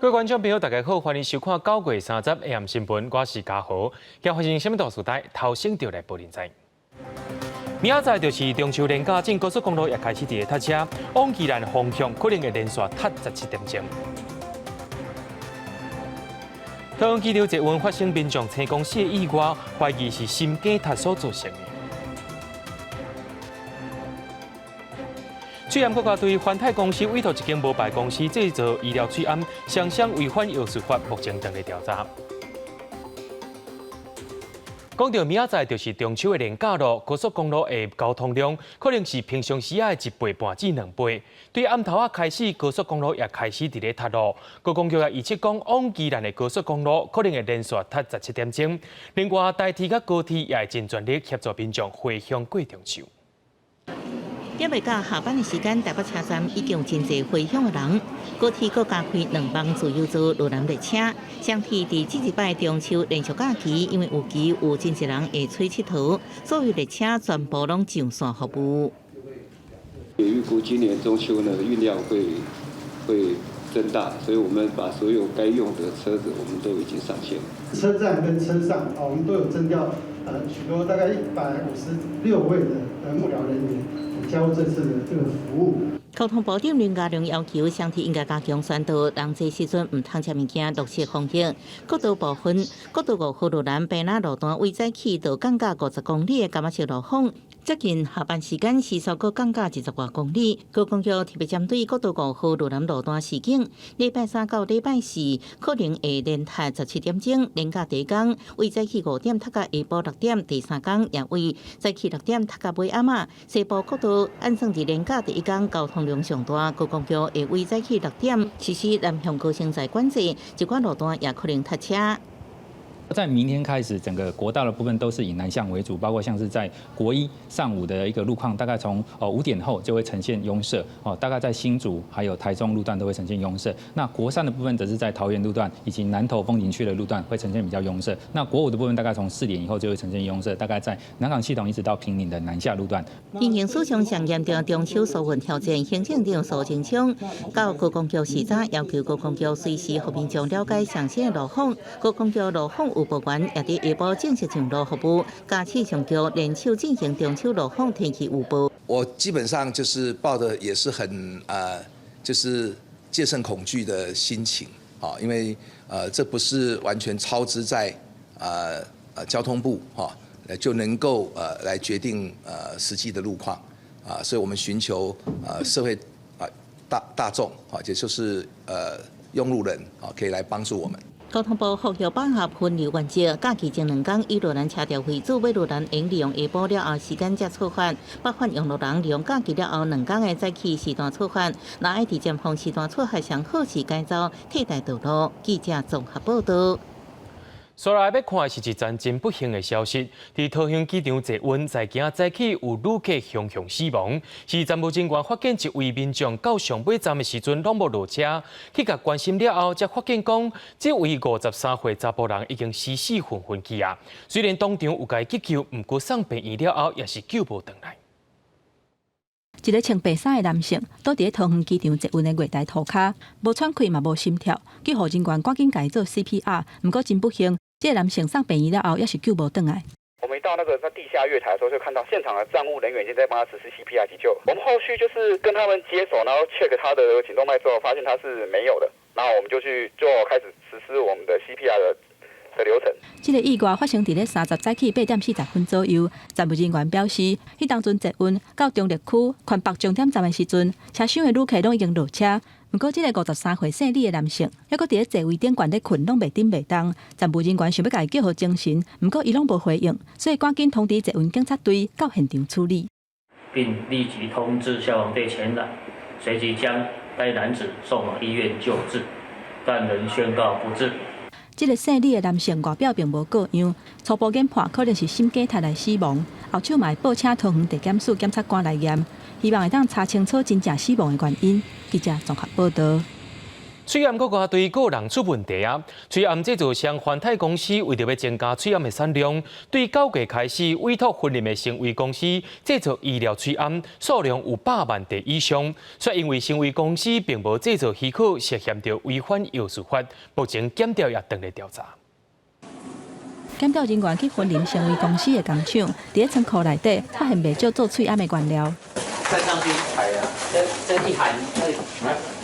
各位观众朋友，大家好，欢迎收看9月30日 AM 新闻，我是嘉豪。今发生什么大事代？头先就来报您知。明仔载就是中秋连假，进高速公路也开始伫个塞车，往宜兰方向可能会连续塞17点钟。桃园机场捷运发生民众车公司的意外，怀疑是心梗塌所造成的。水安国家对环泰公司委托一间无牌公司制造医疗水安，双双违反药事法，目前正在调查。讲到明仔载就是中秋的连假咯，高速公路的交通量可能是平常时的1倍半至2倍。对暗头开始，高速公路也开始伫咧塌路。高公局也预测讲，往宜兰的高速公路可能会连续塌17点钟。另外，台铁甲高铁也会尽全力协助民众回乡过中秋。点未到下班的时间，台北车站已经有真侪回乡的人。高铁阁加开2班自由座路南列车，相提伫这一摆中秋连续假期，因为有期有真侪人会出佚佗，所有列车全部拢上线服务。也预估今年中秋呢运量会增大，所以我们把所有该用的车子我们都已经上线。车站跟车上我们都有征调许多大概156位的幕僚人员。加入这次的这个服务。交通部长林佳龙要求相铁应该加强宣导，人济时阵唔通食物件，落实防疫。国道部分，国道5号路南北那路段为早起到降价50公里的柑仔色路况，接近下班时间时速阁降价20多公里。高公局特别针对国道5号路南路段事件，礼拜3到礼拜4可能会连塌17点钟，连假第一天为早起5点塌到下晡6点，第3天也为早起6点塌到尾暗仔。西部国道按算伫连假第一天交通量上大，高公局会为早起6点实施南向高乘载管制，一寡路段也可能塞车。在明天开始，整个国道的部分都是以南向为主，包括像是在国一上午的一个路况，大概从5点后就会呈现拥塞，大概在新竹还有台中路段都会呈现拥塞。那国3的部分则是在桃园路段以及南投风景区的路段会呈现比较拥塞。那国5的部分大概从4点以后就会呈现拥塞，大概在南港系统一直到平岭的南下路段。因应史上上严重中秋疏运挑战，行政长苏贞昌到高公局视察，要求高公局随时和民众了解详细的路况。高公局路况有部员也伫下晡正式上路服务，加气象局联手进行中秋路况天气预报。我基本上就是抱的也是很就是戒慎恐惧的心情啊，因为这不是完全操之在交通部就能够来决定实际的路况所以我们寻求社会大众也就是用路人可以来帮助我们。交通部呼吁办合分流原则，假期前2天以路南车道为主，为路南应利用下晡了后时间才出发。北返用路人利用假期了后2天的早起时段出发，若爱提前放时段出发，上好是改造替代道路。记者综合报道。所来要看的是一桩真不幸的消息，在桃园机场捷运在今早起有旅客雄雄死亡，是站务人员发现一位民众到上尾站的时阵拢无落车，去甲关心了后，才发现讲这位53岁查甫人已经死死昏昏去啊。虽然当场有甲伊急救，不过送病院了后也是救无回来。一个穿白衫的男性倒伫桃园机场捷运的月台涂骹，无喘气嘛无心跳，救护人员赶紧甲伊做 CPR， 不过真不幸。这个男性上病院了后，也是救无回来。我们一到那地下月台的时候，就看到现场的站务人员已经在帮他实施 CPR 急救。我们后续就是跟他们接手，然后 check 他的颈动脉之后，发现他是没有的，然后我们就开始实施我们的 CPR 的流程。这个意外发生在30早起8点40分左右。站务人员表示，迄当阵捷运到中立区宽北终点站的时阵，车厢的旅客拢已经落车。不过，这个53岁姓李的男性，还搁伫咧座位顶悬咧困，拢袂顶袂动。站务人员想要甲伊叫好精神，不过伊拢无回应，所以赶紧通知捷运警察队到现场处理，并立即通知消防队前来，随即将该男子送往医院救治，但仍宣告不治。这个姓李的男性外表并无各样，初步研判可能是心梗塌来死亡，后手嘛会报请桃园地检署检察官来验，希望会当查清楚真正死亡的原因。记者综合报道。翠暗国家队个人出问题啊！翠暗制造商环泰公司为着要增加翠暗的产量，对9月开始委托婚林的成为公司制造医疗翠暗，数量有100万袋以上。却因为成为公司并无制造许可，涉嫌着违反药事法，目前检调也等来调查。检调人员去婚林成为公司的工厂，伫仓库内底发现未少做翠暗的原料。再上去排啊，这一含，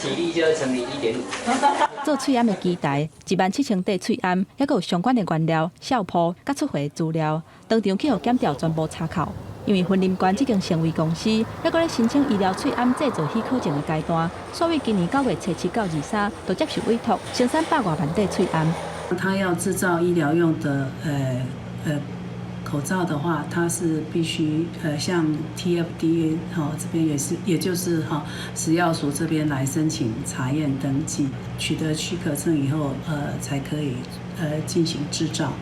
体力就要乘以1.5。做翠暗的机台17000袋翠暗，还有相关的原料、效谱、甲出货资料，当场去互检调全部查扣。因为婚林馆已经成为公司，还搁咧申请医疗翠暗制造许可证的阶段，所以今年9月7到23都接受委托生产100多万袋翠暗。他要制造医疗用的口罩的话，它是必须向 TFDA 这边也就是食药署这边来申请查验登记，取得许可证以后才可以进行制造。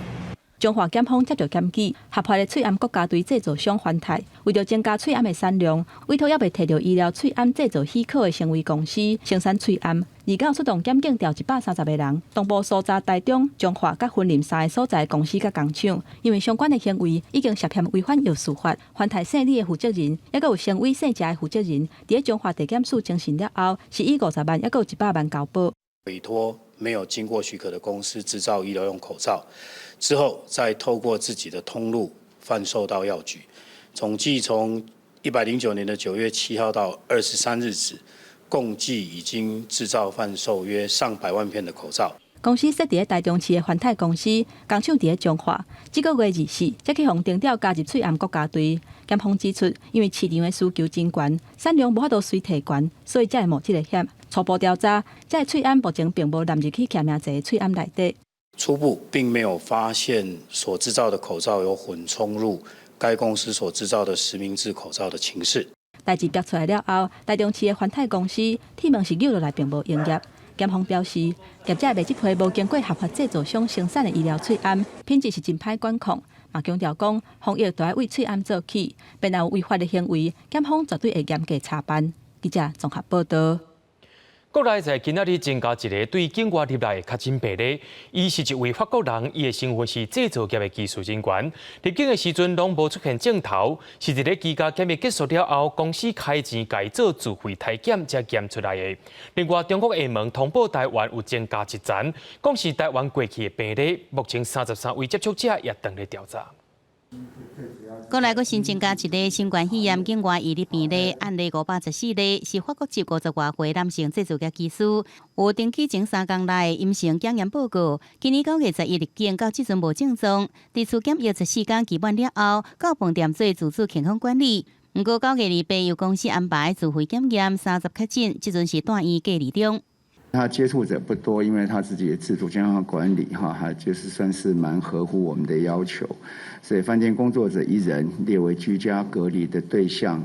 中华检方接到检举，合法的翠暗国家队制造商环泰，为了增加翠暗的产量，委托也未摕到医疗翠暗制造许可的成为公司生产翠暗。29出动检警调130个人，同步搜查台中、中华甲婚林3个所在公司甲工厂，因为相关的行为已经涉嫌违反药事法。环泰姓李的负责人，也有成伟姓谢的负责人，伫中华地检署侦讯了后，是以50万，也有100万交保。委托没有经过许可的公司制造医疗用口罩，之后再透过自己的通路贩售到药局。总计从109年的9月7号到23日止，共计已经制造贩售约上百万片的口罩。公司设伫台中市的环泰公司，工厂伫中华。这个月24，才去互定调加入翠暗国家队。检方指出，因为市场的需求真悬，产量无法度随提悬，所以才会冒这个险。初步调查，这个翠暗目前并无纳入去检验一个翠暗内底。初步并没有发现所制造的口罩有混充入该公司所制造的实名制口罩的情势。代志调出来了后，台中市的环泰公司铁门是留落来，并无营业。检方表示，业者卖这批无经过合法制造商生产的医疗翠暗，品质是真歹管控。嘛强调讲，防疫都要为翠暗做起，便若有违法的行为，检方绝对会严格查办。记者综合报道。国内在今仔日增加一个对境外入来的确诊病例，伊是一位法国人，伊的身份是制造业的技术人员。入境的时阵拢无出现症头，是一个居家检疫结束了后，公司开钱改做自费体检才检出来的。另外，中国厦门通报台湾有增加1层，讲是台湾过去的病例，目前33位接触者也等咧调查。国内阁新增加一例新冠肺炎境外移入病例，案例514例，是法国籍50多岁男性制造业技师，有登记前3天内阴性检验报告。今年9月11入境，到即阵无症状，地处检疫14天期满了后，到饭店做自主健康管理。不过9月28由公司安排自费检验30确诊，即阵是住院隔离中。他接触者不多，因为他自己的自主健康管理还就是算是蛮合乎我们的要求，所以饭店工作者1人列为居家隔离的对象。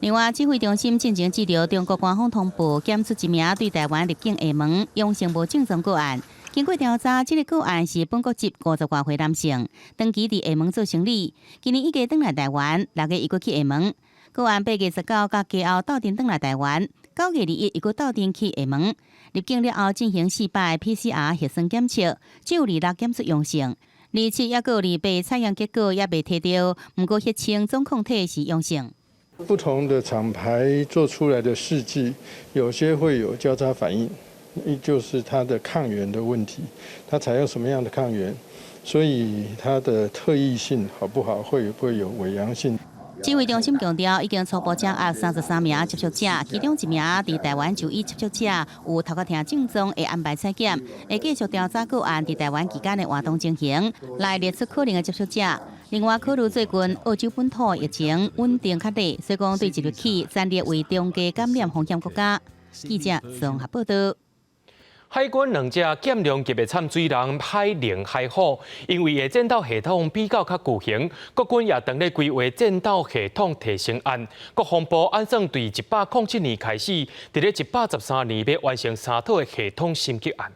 另外，指挥中心进前接到中国官方通报，检出1名对台湾入境厦门阳性无症状个案。经过调查，这个个案是本国籍50多岁男性，长期伫厦门做生意，今年1月返来台湾，6月伊过去厦门。个案8月19甲加后斗阵返来台湾，9月21伊过斗阵去厦门。入境了后进行4摆 PCR 核酸检测，只有26检出阳性，27也有28采样结果也未摕到，不过血清总抗体是阳性。不同的厂牌做出来的试剂，有些会有交叉反应，就是它的抗原的问题，它采用什么样的抗原，所以它的特异性好不好，会不会有伪阳性。指挥中心强调，已经初步掌握33名接触者，其中1名伫台湾就医接触者有头壳疼症状，会安排采检，会继续调查个案伫台湾期间的活动情形，来列出可能的接触者。另外，考虑最近澳洲本土疫情稳定较低，所以讲对1日起暂列为中低感染风险国家。记者综合报道。海军2只舰量级的参水人海灵、海虎，因为战斗系统比较较巨型，国军也当咧规划战斗系统提升案。国防部按算对107年开始，伫咧113年要完成3套的系统升级案。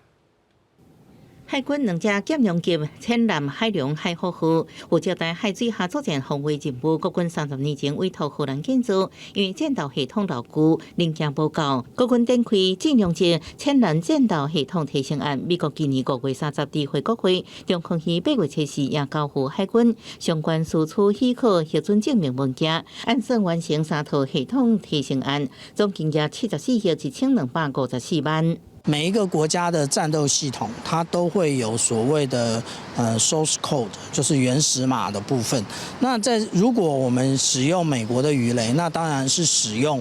海军2架舰用机潜南海洋海护区，负责在海水下作战防卫任务。国军30年前委托荷兰建造，因为战斗系统老旧，零件不够，国军展开舰用机潜南战斗系统提升案。美国今年5月30日回国会，中空期8月7日也交付海军相关输出许可核准证明文件，按算完成3套系统提升案，总金额74亿1254万。每一个国家的战斗系统，它都会有所谓的source code， 就是原始码的部分。那如果我们使用美国的鱼雷，那当然是使用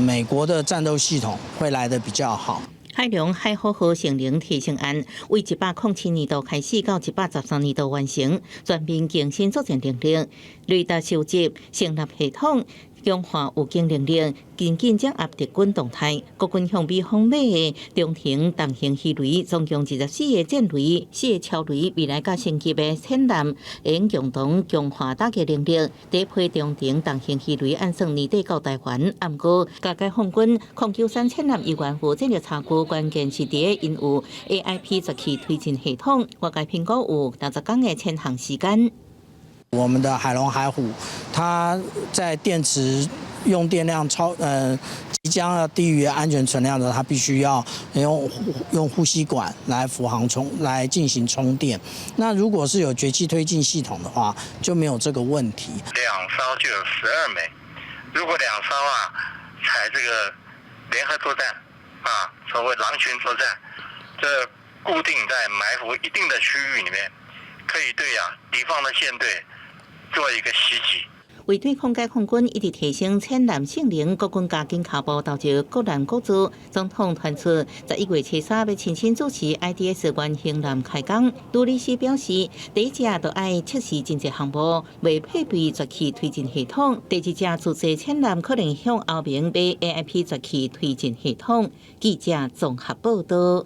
美国的战斗系统会来得比较好。海洋海护区性能提升案为107年度开始到113年度完成，全面更新作战能力，雷达收集、成立系统。强化武警能力，紧紧掌握敌军动态。国军向美方买的中型重型鱼雷，总共24个战雷、4个超雷，未来甲升级的潜南会共同强化打击能力。第一批中型重型鱼雷按算年底到台湾，毋过甲解放军空球3潜南亿元户战略察估，关键是伫因有 AIP 10期推进系统，外界评估有60天的潜航时间。我们的海龙海虎，它在电池用电量即将要低于安全存量的，它必须要用呼吸管来辅航来进行充电。那如果是有绝气推进系统的话，就没有这个问题。2艘就有12枚，如果2艘采这个联合作战所谓狼群作战，这固定在埋伏一定的区域里面，可以对敌方的舰队做一个袭击。为对抗解放军一直提升潜南性能，国军加紧脚步投入国难国主。总统传出11月7日要亲身主持 IDS 原型南开工。杜律师表示，第一只就爱测试真济项目，未配备绝气推进系统；第二只自制潜南可能向后面买 AIP 绝气推进系统。记者综合报道。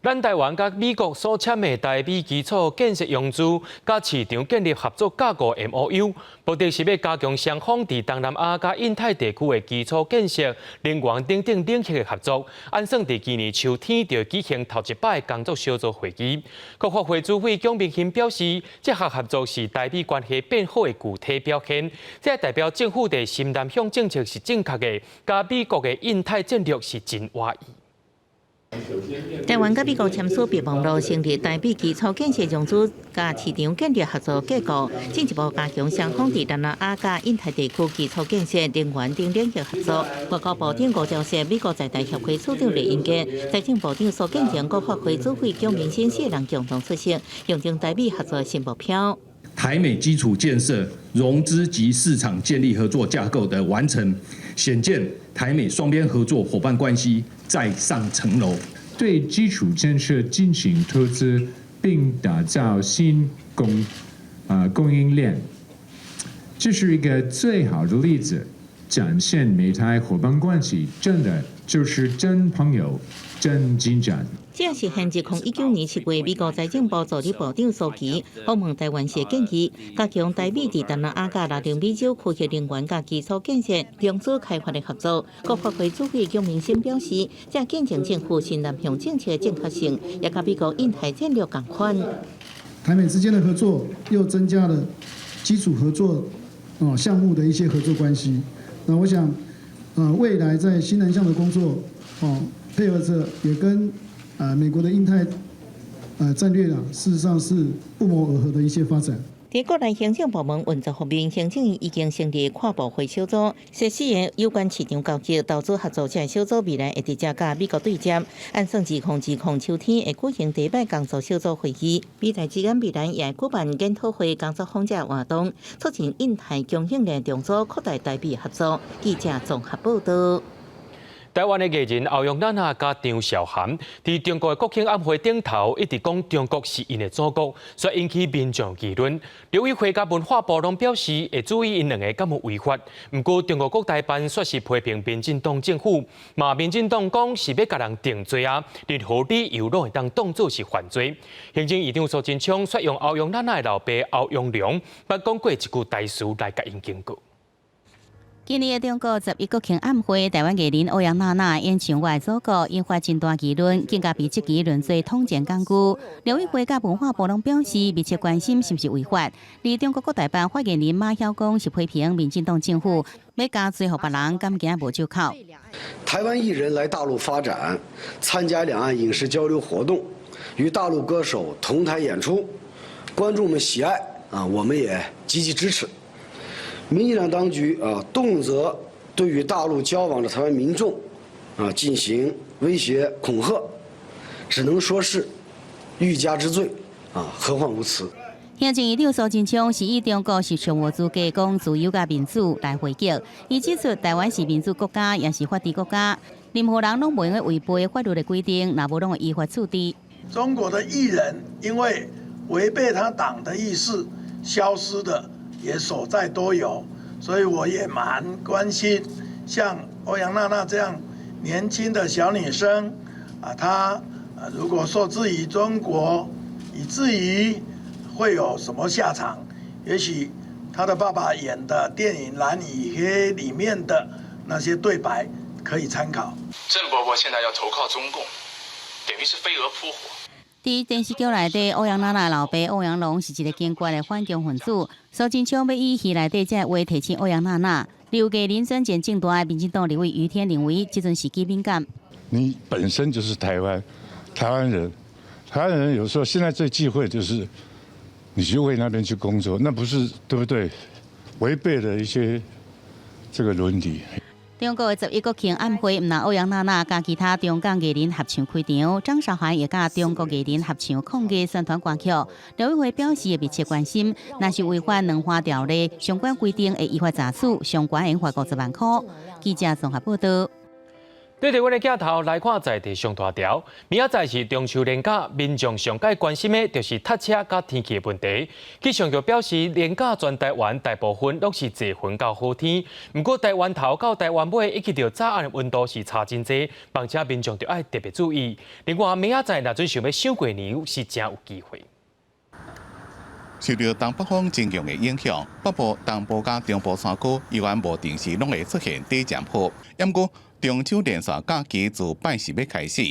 咱台湾甲美国所签的台美基础建设用资甲市场建立合作架构 MOU， 目的是要加强双方伫东南亚甲印太地区的基础建设、能源等等领域的合作。按算伫今年秋天就举行头一摆工作小组会议。国发会主委蒋明鑫表示，这项合作是台美关系变好的具体表现，这代表政府的新南向政策是正确的，甲美国的印太战略是真划意。台湾甲美国签署备忘录，成立台美基础建设融资甲市场建立合作架构，进一步加强双方伫东南亚甲印太地区基础建设、能源等领域合作。外交部长吴钊燮、美国在台协会处长李英杰、财政部长苏建成、国发会主委蒋明鑫4人共同出席，象征台美合作新目标。台美基础建设、融资及市场建立合作架构的完成，显见台美双边合作伙伴关系再上层楼。对基础建设进行投资，并打造新供应链，这是一个最好的例子，展现美台伙伴关系真的就是真朋友、真进展。这也是现2019年7月，美国财政部助理部长苏琪访问台湾时建议，加强台美伫东南亚甲拉丁美洲区域能源甲基础建设、融资开发的合作。国发会主委蒋明鑫表示，这见证政府新南向政策的正确性，也甲美国印太战略同款。台美之间的合作又增加了基础合作项目的一些合作关系。那我想，未来在新南向的工作配合着也跟美国的印太战略事实上是不谋而合的一些发展。在国内行政部门运作方面，行政院已经成立跨部会小组，实施的有关市场交易、投资合作这小组未来会直接甲美国对接。按算2020秋天会举行第一摆工作小组会议，美台之间必然也会举办研讨会、工作坊这活动，促进印太供应链重组，扩大台美合作。记者综合报道。台湾的艺人欧阳娜娜甲张韶涵，伫中国的国庆晚会顶头一直讲中国是因的祖国，所以引起民众议论。刘宇辉甲文化部拢表示会注意因两个敢有违法。不过中国国台办说是批评民进党政府，骂民进党讲是要甲人定罪任何理由拢会当当作是犯罪。行政院长苏贞昌说用欧阳娜娜的老爸欧阳良，捌讲过一句台词来甲因警告。今年的中国11国庆晚会，台湾艺人欧阳娜娜演唱《我的祖国》，引发真大议论，更加被质疑论罪统战工具。刘委会甲文化部拢表示密切关心是不是违法。而中国国台办发言人马晓光是批评民进党政府要加罪，互别人敢惊无借口。台湾艺人来大陆发展，参加两岸影视交流活动，与大陆歌手同台演出，观众们喜爱我们也积极支持。民进党当局动辄对与大陆交往的台湾民众进行威胁恐吓，只能说是欲加之罪何患无辞。行政院长苏贞昌是以中国是相互资格讲自由甲民主来回击，伊指出台湾是民主国家，也是法治国家，任何人拢袂用违背法律的规定，若无拢会依法处理。中国的艺人因为违背他党的意识消失的也所在多有，所以我也蛮关心像欧阳娜娜这样年轻的小女生她如果受制于中国，以至于会有什么下场？也许她的爸爸演的电影《蓝与黑》里面的那些对白可以参考。郑伯伯现在要投靠中共，等于是飞蛾扑火。伫电视剧内底，欧阳娜娜老爸欧阳龙是一个坚决的反共分子。苏贞昌要以戏内底这话提醒欧阳娜娜，留给林森简正大的民进党立委于天认为，这阵时机敏感。你本身就是台湾人，台湾人有时候现在最忌讳就是你去为那边去工作，那不是对不对？违背了一些这个伦理。中国的11国庆晚会，唔但欧阳娜娜甲其他中港艺人合唱开场，张韶涵也甲中国艺人合唱抗议宣传歌曲。刘委会表示密切关心，若是违反两花条例相关规定，会依法查处，相关刑罚50万块。记者综合报道。对台湾的镜头来看在地上大条，明仔载是中秋连假，民众上界关心的就是塞车甲天气的问题。气象局表示，连假全台湾大部分都是侪云到好天，不过台湾头到台湾尾以及到早暗的温度是差真济，况且民众就要特别注意。另外，明仔载若准想要赏过年是真有机会。受到东北风增强的影响，北部、东部甲中部山区依然无定时拢会出现低降坡。不过，中秋连续假期自拜四要开始，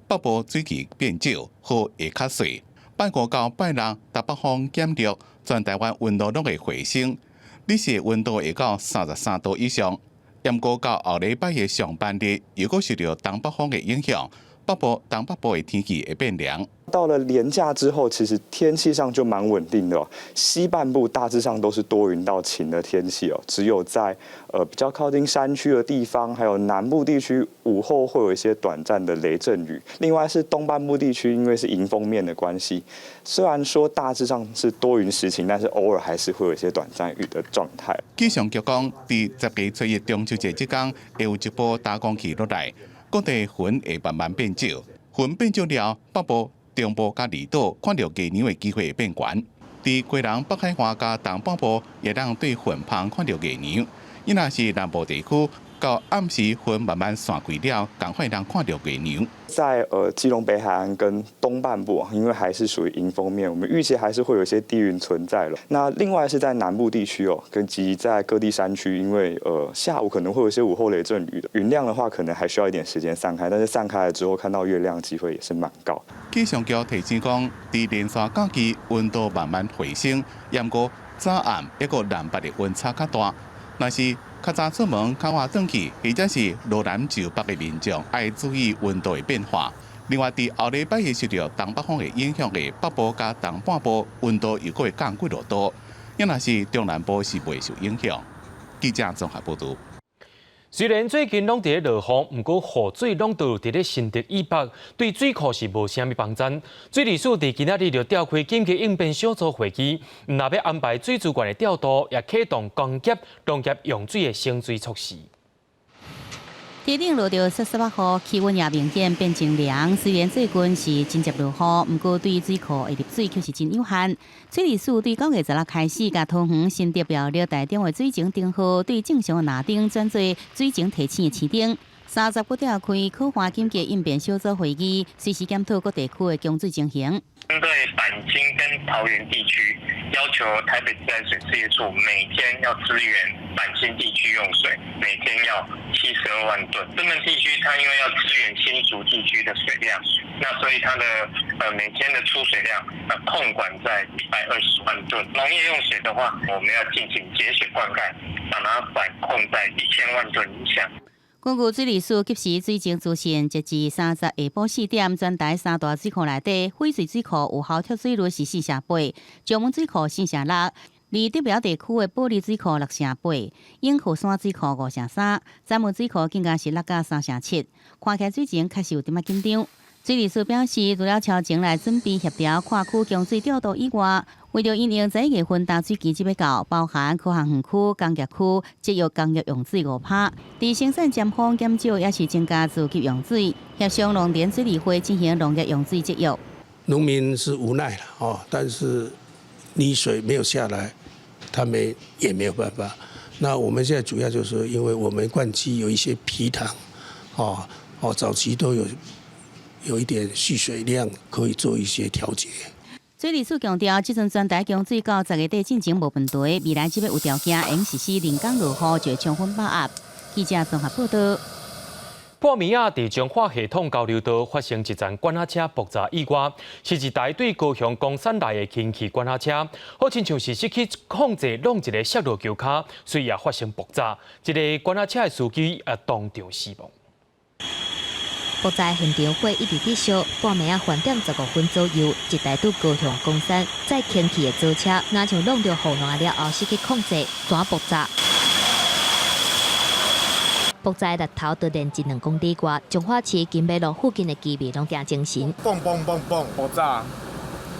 北部水气变少，雨会较细。拜五到拜六，东北风减弱，全台湾温度拢会回升，日时温度会到33度以上。不过到后礼拜的上半日，如果受到东北风的影响，北部、东北部的天气会变凉。到了连假之后，其实天气上就蛮稳定的哦。西半部大致上都是多云到晴的天气哦，只有在比较靠近山区的地方，还有南部地区午后会有一些短暂的雷阵雨。另外是东半部地区，因为是迎风面的关系，虽然说大致上是多云时晴，但是偶尔还是会有一些短暂雨的状态。气象局讲，伫10月初一中秋节即天，会有一波大空气落来，各地云会慢慢变少，云变少了，北部、中部甲离岛看到过年的机会会变悬。伫桂林、北海岸甲东半部也让对云棚看到过年。伊若是南部地区，到暗时云慢慢散开了，赶快让看到过年。在基隆北海岸跟东半部，因为还是属于迎风面，我们预期还是会有一些低云存在了。那另外是在南部地区哦，跟及在各地山区，因为下午可能会有一些午后雷阵雨的，云量的话可能还需要一点时间散开，但是散开了之后看到月亮的机会也是蛮高。气象局提醒讲，伫连续假期温度慢慢回升，不过早暗一个南北的温差较大。若是较早出门、较晚转去，或者是落南就北的民众，要注意温度的变化。另外，伫后礼拜受到东北风的影响的北部甲东半部，温度又会降几落度。若是中南部是未受影响。记者综合报道。虽然最近拢伫咧落雨，不过雨水拢都伫咧新竹以北，对水库是无啥物帮衬。水利署伫今仔日就召开紧急应变小组会议，若要安排水资源的调度，也启动工业、农业用水的省水措施。天顶落到48雨，气温也明显变真凉。虽然最近是真接落雨，不过对水库的入水却是真有限。水利署对9月16开始，甲桃园新竹苗栗台中的水情灯号，对正常的拿灯转做水情提醒的市灯。30个点开可化紧急应变小组会议，随时检讨各地区的供水情形。针对板金跟桃园地区，要求台北自来水事业处每天要支援板新地区用水，每天要72万吨。这门地区它因为要支援新竹地区的水量，那所以它的每天的出水量控管在120万吨。农业用水的话，我们要进行节水灌溉，把它管控在1000万吨以下。根据水利署及时水情资讯，截至30下晡4点，全台3大水库内底，翡翠水库有效脱水率是4.8%，石门水库4.6%，而得标地区的玻璃水库6.8%，永湖山水库5.3%，展门水库更加是落到3.7%，看起来水情确实有点仔紧张。水利署表示，除了超前来准备协调跨区供水调度以外，为了因应11月份淡水期即要到，包含科学园区、工业区节约工业用水5%，伫生产减风减少，也是增加自给用水，协商农田水利会进行农业用水节约。农民是无奈了哦，但是泥水没有下来，他们也没有办法。那我们现在主要就是因为我们灌机有一些皮塘，早期都有一点蓄水量，可以做一些调节。水利署强调，即阵全台供水到10月底进前无问题，未来只要有条件，用实施临港落雨就会充分把握。记者综合报道。半暝啊，伫彰化系统交流道发生一站管辖车爆炸意外，是一台对高雄公山内的轻汽管辖车，好亲像是失去控制，弄一个石路桥卡，随也发生爆炸，一个管辖车的司机也当场死亡。爆炸现场火一直继续，半暝啊晚点15分左右，一台对高雄公山载轻汽的租车，若像弄到雨烂了后失去控制，全爆炸。爆炸的力头都连1、2公里外，彰化市金马路附近的居民拢惊精神。嘣嘣嘣嘣，爆炸！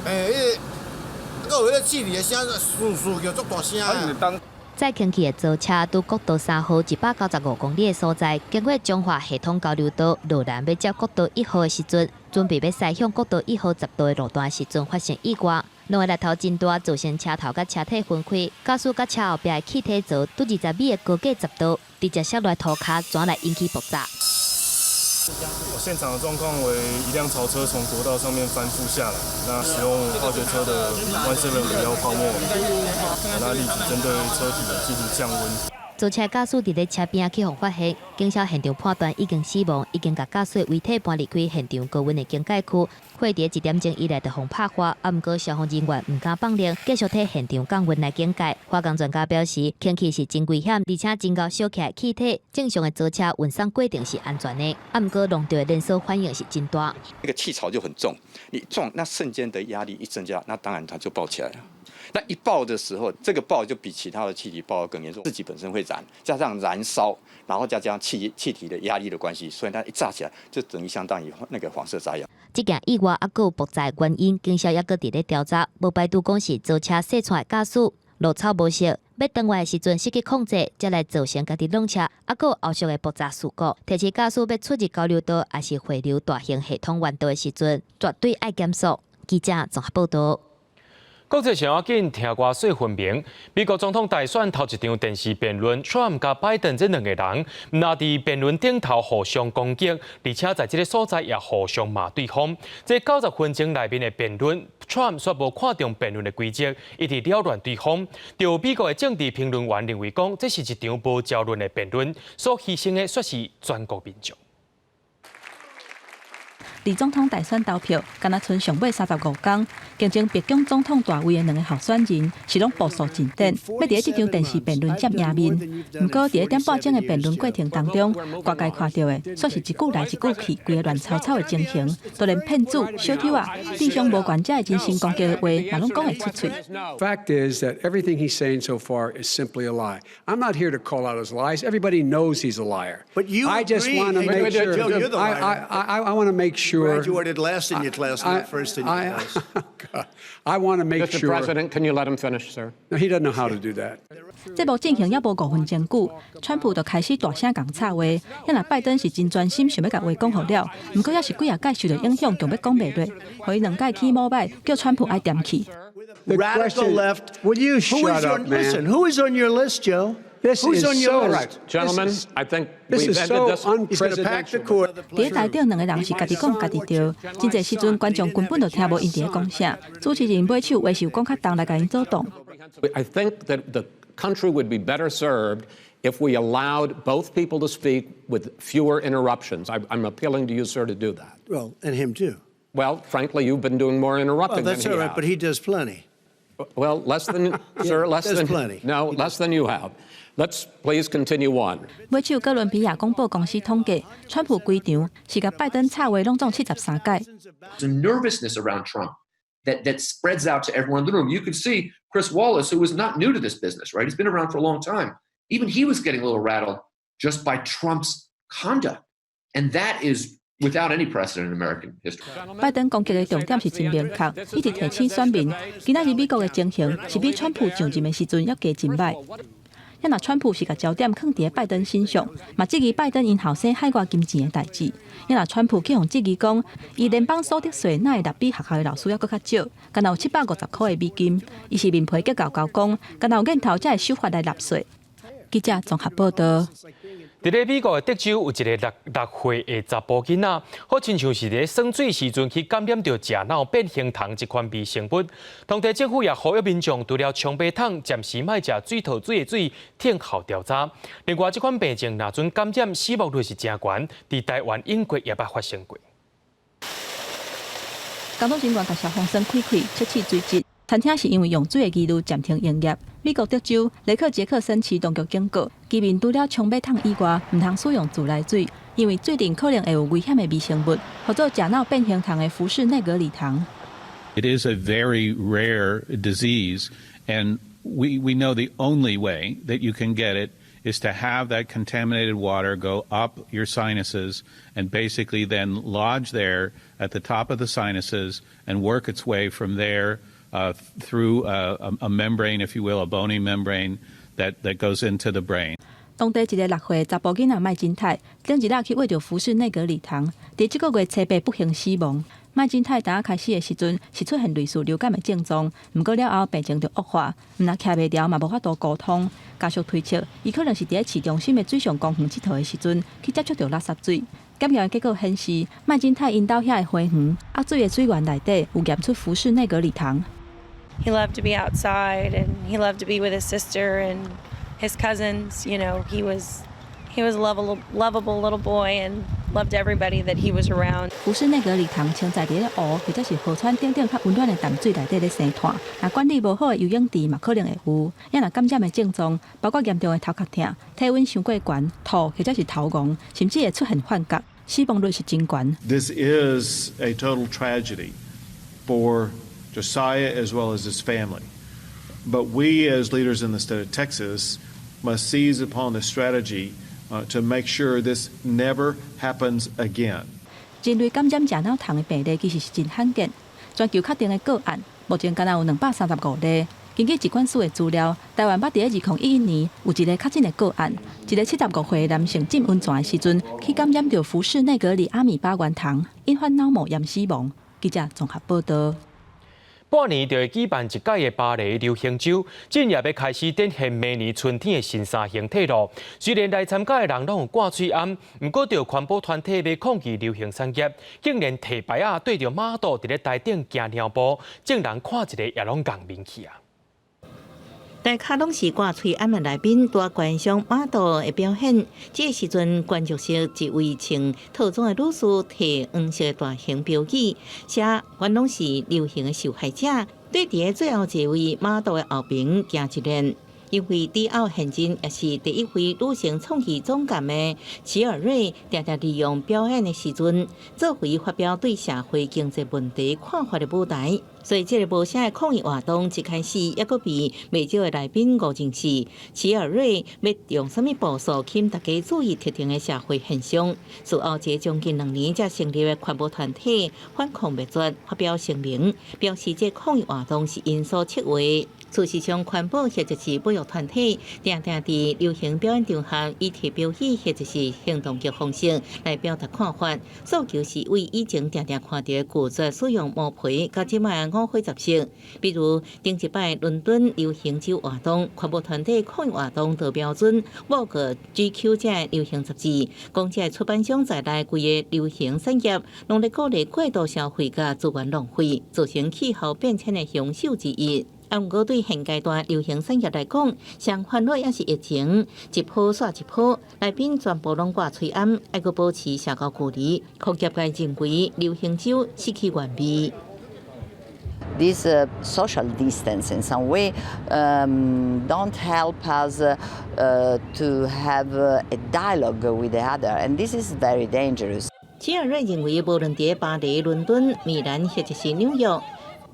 有迄个气体的声，嗖嗖叫足大声。载轻汽的租车拄国道3号195公里的所在，经过彰化系统交流道路南要接国道1号的时阵，准备要驶向国道1号10道的路段时阵发生意外。两个力头真大，造成车头甲车体分开，驾驶甲车后壁的气体槽拄20米的高架10道，直接摔落涂骹，转来引起爆炸。现场的状况为一辆槽车从国道上面翻覆下来，那使用化学车的177尾药泡沫，那立即针对车体进行降温。租车驾驶伫咧车边去互发现，警消现场判断已经死亡，已经甲驾驶遗体搬离开现场高温的警戒区。火伫1点钟以来就互拍花，毋过消防人员毋敢放令，继续替现场降温来警戒。化工专家表示，氢气是真危险，而且真高烧起来气体，正常的租车运送过程是安全的。毋过弄到的连锁反应是真大。那个气槽就很重，你撞那瞬间的压力一增加，那当然它就爆起来了。那一爆的时候，这个爆就比其他的气体爆得更严重，自己本身会燃，加上燃烧，然后再加上气体的压力的关系，所以它一炸起来就等于相当于那个黄色炸药。这件意外还有爆炸的原因，警消还搁伫咧调查，无排除讲是租车驶出的驾驶路草无熟，要转弯的时阵失去控制，才来造成家己弄车，还有后续的爆炸事故。提醒驾驶要出入交流道，还是回流大型系统弯道的时阵，绝对爱减速。记者综合报道。国际上要紧，听歌说分明。美国总统大选头一场电视辩论 ，Trump 甲拜登这两个人，唔但伫辩论顶头互相攻击，而且在这个所在也互相骂对方。这90分钟内面的辩论 ，Trump 却无看重辩论的规则，一直扰乱对方。就美国的政治评论员认为讲，这是一场无交论的辩论，所牺牲的却是全国民众。离总统大选投票，敢若剩上尾35天，竞争白宫总统大位的两个候选人是拢步速进展，要伫这场电视辩论接赢面。不过伫1点半钟的辩论过程当中，外界看到的却是一句来一句去，规个乱糟糟的情形，都连骗子、小偷啊、智商无悬者的人身攻击的话，嘛拢讲会出嘴。Fact is that everything he's saying so far is simply a lie. I'm not here to call out his lies. Everybody knows he's a liar. But you I just want to make sure. Joe, you're the liar. I want to make sure. Graduated last in your class, not first in your class. I want to make Mr. sure. Mr. President, can you let him finish, sir? No, he doesn't know how to do that. 这部进行也无5分钟久，川普就开始大声讲插话。遐若拜登是真专心想要甲话讲好了，不过也是几届受到影响，仲要讲袂落，互伊两届起舞摆，叫川普爱点起。Radical left. Will you shut up, man? Listen, who is on your list, Joe? This Who's is on your so list? Gentlemen, I think this we've is ended so this unprecedented. 伫台顶两个人是家己讲家己对，真侪时阵观众根本就听无因伫咧讲啥，主持人买手话是有讲较重来甲因做动。I think that the country would be better served if we allowed both people to speak with fewer interruptions. I'm appealing to you, sir, to do that. Well, and him too. Well, frankly, you've been doing more interrupting Well, that's than all he right, has. but he does plenty. Well, less than, sir, less there's than plenty. No, less than you have. Let's please continue on. 买手哥伦比亚公布公司统计，川普规场是甲拜登插话拢总73届。 There's a nervousness around Trump that spreads out to everyone in the room. You could see Chris Wallace, who was not new to this business, right? He's been around for a long time. Even he was getting a little rattled just by Trump's conduct. And that is without any precedent in American history. 拜登攻击的重点是真明确，一直提醒选民，今仔日美国的情形是比川普上任的时阵要加真歹。要若川普是甲焦点放伫拜登身上，嘛质疑拜登因后生海外金钱的代志。要若川普去用质疑讲，伊联邦所得税哪会达比学校的老师要搁较少，敢若有750块的美金，伊是面皮结交交讲，敢若有瘾头才会守法来纳税。记者综合报道。 伫咧美国的德州有一个6岁的查甫囡仔，好亲像是伫耍水时阵去感染到食脑变形虫这款微生物。当地政府也呼吁民众除了冲白桶，暂时莫食水头水的水，听候调查。另外，这款病症若准感染死亡率是真悬，伫台湾、英国也捌发生过。交通警官甲消防栓开开，切试追击。 餐厅是因为用水的疑虑暂停营业。美国德州雷克杰克森市当局警告，居民除了冲马桶以外，唔通使用自来水，因为水中可能会有危险的微生物，或者食脑变形虫的福氏内格里糖。 It is a very rare disease, and we know the only way that you can get it is to have that contaminated water go up your sinuses and basically then lodge there at the top of the sinuses and work its way from there. Through a membrane, if you will, a bony membrane that goes into the brain. 当地一个6岁查甫囡仔麦金泰，顶一日去喂着福氏内格里糖，伫这个月初8不幸死亡。麦金泰打开始的时阵是出现类似流感的症状，不过了后病情就恶化，唔若徛袂牢嘛无法度沟通。家属推测，伊可能是伫咧市中心的水上公园佚佗的时阵去接触到垃圾水。 检验的结果显示，麦金泰因兜遐的花园压水的水源内底有验出福氏内格里糖。 He loved to be outside, and he loved to be with his sister and his cousins. You know, he was a lovable little boy and loved everybody that he was around. 福氏内格里糖清在伫咧湖或者是河川顶较温暖的淡水内底咧生炭，若管理无好的游泳池嘛可能会有。也若感染的症状包括严重的头壳痛、体温上过悬、吐或者是头晕，甚至会出现幻觉，死亡率是真悬。 This is a total tragedy for Josiah as well as his family. But we as leaders in the state of Texas must seize upon the strategy to make sure this never happens again. 人类感染食脑虫的病例其实是真罕见，全球确定的个案目前敢有235例。根据疾管署的资料，台湾捌伫2011年有一个确诊的个案，一个75岁的男性浸温泉的时阵，去感染到福氏内格里阿米巴原糖，引发脑膜炎死亡。记者综合报道。 半年就会举办一届的芭蕾流行周，今也要开始展现明年春天的新衫形体咯。虽然来参加的人拢有挂嘴暗，不过就环保团体要抗拒流行产业，竟然提牌啊对着马道伫咧台顶行尿步，众人看一个也拢共面去啊。 大家拢是挂喙暗的来宾，大观赏马道的表演。这个时阵，观众席一位穿套装的女士摕黄色大型标语，写“阮拢是流行的受害者”。对伫最后一位马道的后边行一连。 因为迪奥现今也是第一位女性创意总监的齐尔瑞，常常利用表演的时阵，做回发表对社会经济问题看法的舞台。所以，这个无声的抗议活动一开始，也阁被未少的来宾误认是齐尔瑞要用什么步数吸引大家注意特定的社会现象。随后，这将近2年才成立的环保团体反抗灭绝发表声明，表示这抗议活动是因所策划。 事实上，环保或者是保育团体，常常伫流行表演场合以提标语或者是行动的方式来表达看法。诉求是为以前常常看到拒绝使用毛皮，甲即卖五好会执行。比如顶一摆伦敦流行周活动，环保团体抗议活动达标准，某个 GQ 这流行杂志，讲这出版商在内规个流行产业，拢在鼓励过度消费甲资源浪费，造成气候变迁的凶手之一。不过对现阶段流行产业来讲，上烦恼也是疫情，一波刷一波，来宾全部拢挂嘴暗，还阁保持社交距离。科学界认为流行酒失去原味。This social distance in some way don't help us to have a dialogue with the other, and this is very dangerous. 齐尔瑞认为，无论伫巴黎、伦敦、米兰或者是纽约。